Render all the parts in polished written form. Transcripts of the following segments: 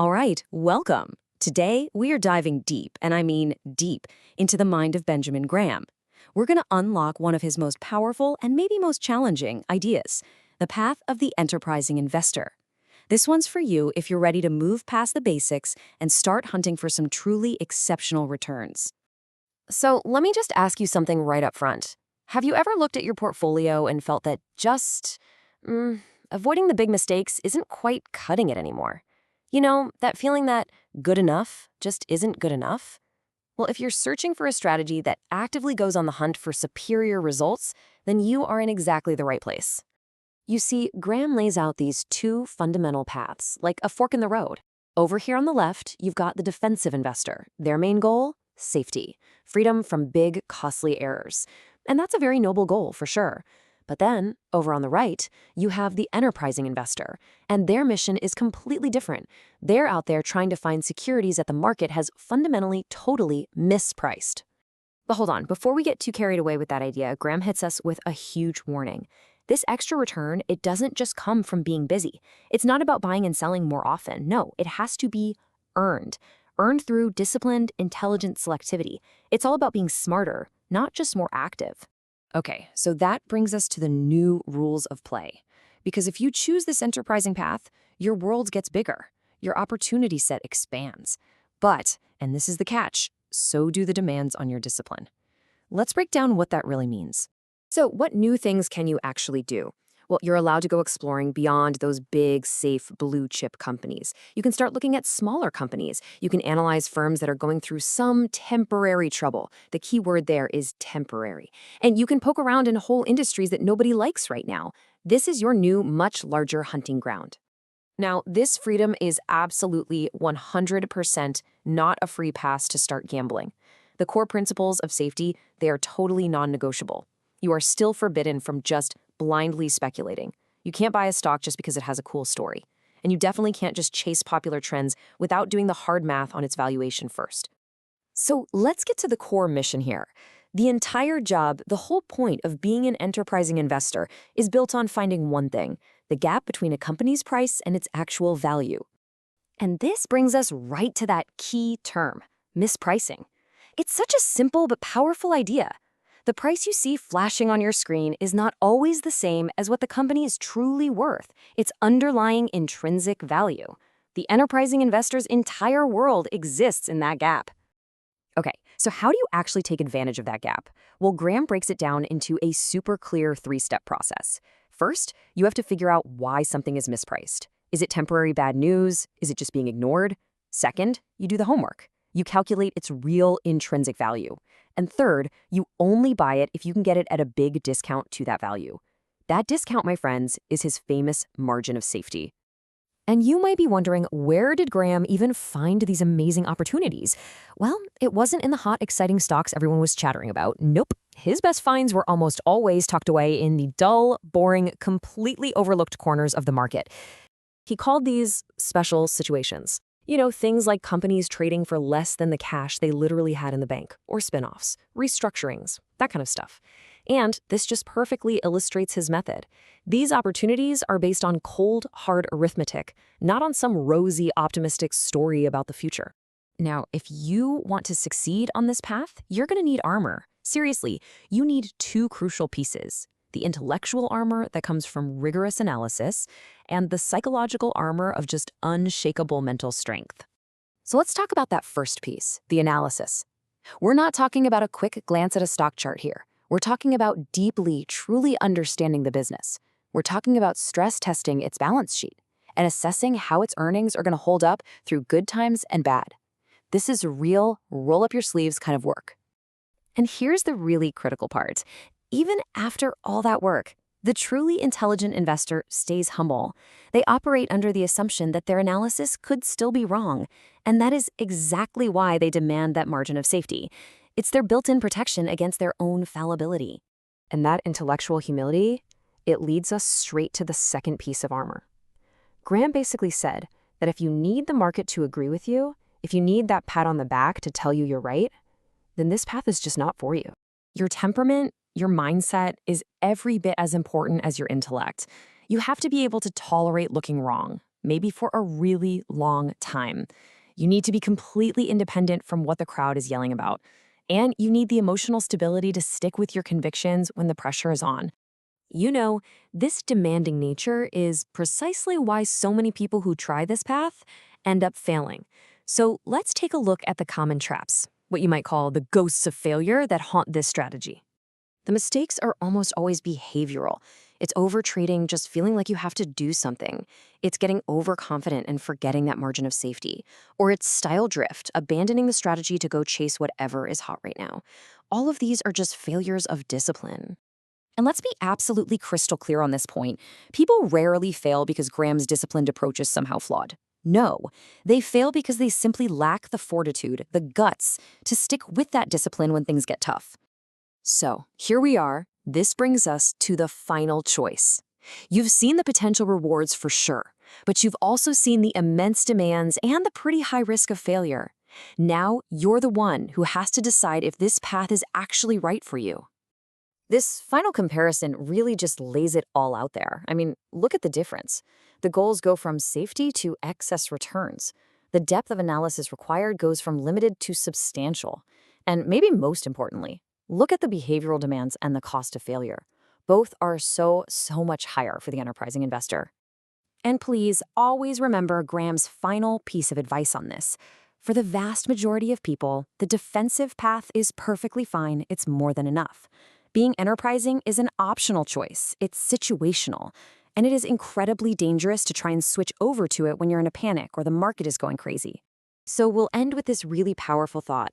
All right, welcome. Today, we are diving deep, and I mean deep, into the mind of Benjamin Graham. We're going to unlock one of his most powerful and maybe most challenging ideas, the path of the enterprising investor. This one's for you if you're ready to move past the basics and start hunting for some truly exceptional returns. So let me just ask you something right up front. Have you ever looked at your portfolio and felt that avoiding the big mistakes isn't quite cutting it anymore? You know, that feeling that good enough just isn't good enough? Well, if you're searching for a strategy that actively goes on the hunt for superior results, then you are in exactly the right place. You see, Graham lays out these two fundamental paths, like a fork in the road. Over here on the left, you've got the defensive investor. Their main goal? Safety. Freedom from big, costly errors. And that's a very noble goal, for sure. But then, over on the right, you have the enterprising investor, and their mission is completely different. They're out there trying to find securities that the market has fundamentally, totally mispriced. But hold on, before we get too carried away with that idea, Graham hits us with a huge warning. This extra return, it doesn't just come from being busy. It's not about buying and selling more often. No, it has to be earned. Earned through disciplined, intelligent selectivity. It's all about being smarter, not just more active. Okay, so that brings us to the new rules of play. Because if you choose this enterprising path, your world gets bigger. Your opportunity set expands. But, and this is the catch, so do the demands on your discipline. Let's break down what that really means. So, what new things can you actually do? Well, you're allowed to go exploring beyond those big, safe, blue-chip companies. You can start looking at smaller companies. You can analyze firms that are going through some temporary trouble. The key word there is temporary. And you can poke around in whole industries that nobody likes right now. This is your new, much larger hunting ground. Now, this freedom is absolutely 100% not a free pass to start gambling. The core principles of safety, they are totally non-negotiable. You are still forbidden from just blindly speculating. You can't buy a stock just because it has a cool story. And you definitely can't just chase popular trends without doing the hard math on its valuation first. So let's get to the core mission here. The entire job, the whole point of being an enterprising investor is built on finding one thing, the gap between a company's price and its actual value. And this brings us right to that key term, mispricing. It's such a simple but powerful idea. The price you see flashing on your screen is not always the same as what the company is truly worth, its underlying intrinsic value. The enterprising investor's entire world exists in that gap. Okay, so how do you actually take advantage of that gap? Well, Graham breaks it down into a super clear three-step process. First, you have to figure out why something is mispriced. Is it temporary bad news? Is it just being ignored? Second, you do the homework. You calculate its real intrinsic value. And third, you only buy it if you can get it at a big discount to that value. That discount, my friends, is his famous margin of safety. And you might be wondering, where did Graham even find these amazing opportunities? Well, it wasn't in the hot, exciting stocks everyone was chattering about. Nope. His best finds were almost always tucked away in the dull, boring, completely overlooked corners of the market. He called these special situations. You know, things like companies trading for less than the cash they literally had in the bank, or spin-offs, restructurings, that kind of stuff. And this just perfectly illustrates his method. These opportunities are based on cold, hard arithmetic, not on some rosy, optimistic story about the future. Now, if you want to succeed on this path, you're going to need armor. Seriously, you need two crucial pieces. The intellectual armor that comes from rigorous analysis, and the psychological armor of just unshakable mental strength. So let's talk about that first piece, the analysis. We're not talking about a quick glance at a stock chart here. We're talking about deeply, truly understanding the business. We're talking about stress testing its balance sheet and assessing how its earnings are going to hold up through good times and bad. This is real, roll-up-your-sleeves kind of work. And here's the really critical part. Even after all that work, the truly intelligent investor stays humble. They operate under the assumption that their analysis could still be wrong, and that is exactly why they demand that margin of safety. It's their built-in protection against their own fallibility. And that intellectual humility, it leads us straight to the second piece of armor. Graham basically said that if you need the market to agree with you, if you need that pat on the back to tell you you're right, then this path is just not for you. Your temperament, your mindset is every bit as important as your intellect. You have to be able to tolerate looking wrong. maybe for a really long time. You need to be completely independent from what the crowd is yelling about. And you need the emotional stability to stick with your convictions when the pressure is on. You know, this demanding nature is precisely why so many people who try this path end up failing. So let's take a look at the common traps, what you might call the ghosts of failure that haunt this strategy. The mistakes are almost always behavioral. It's overtrading, just feeling like you have to do something. It's getting overconfident and forgetting that margin of safety. Or it's style drift, abandoning the strategy to go chase whatever is hot right now. All of these are just failures of discipline. And let's be absolutely crystal clear on this point. People rarely fail because Graham's disciplined approach is somehow flawed. No, they fail because they simply lack the fortitude, the guts, to stick with that discipline when things get tough. So, here we are. This brings us to the final choice. You've seen the potential rewards for sure, but you've also seen the immense demands and the pretty high risk of failure. Now, you're the one who has to decide if this path is actually right for you. This final comparison really just lays it all out there. I mean, look at the difference. The goals go from safety to excess returns. The depth of analysis required goes from limited to substantial. And maybe most importantly, look at the behavioral demands and the cost of failure. Both are so much higher for the enterprising investor. And please always remember Graham's final piece of advice on this. For the vast majority of people, the defensive path is perfectly fine. It's more than enough. Being enterprising is an optional choice. It's situational. And it is incredibly dangerous to try and switch over to it when you're in a panic or the market is going crazy. So we'll end with this really powerful thought.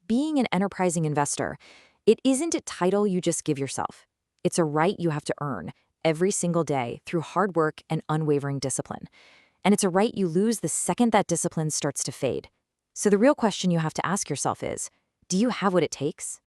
Being an enterprising investor, it isn't a title you just give yourself. It's a right you have to earn every single day through hard work and unwavering discipline. And it's a right you lose the second that discipline starts to fade. So the real question you have to ask yourself is, do you have what it takes?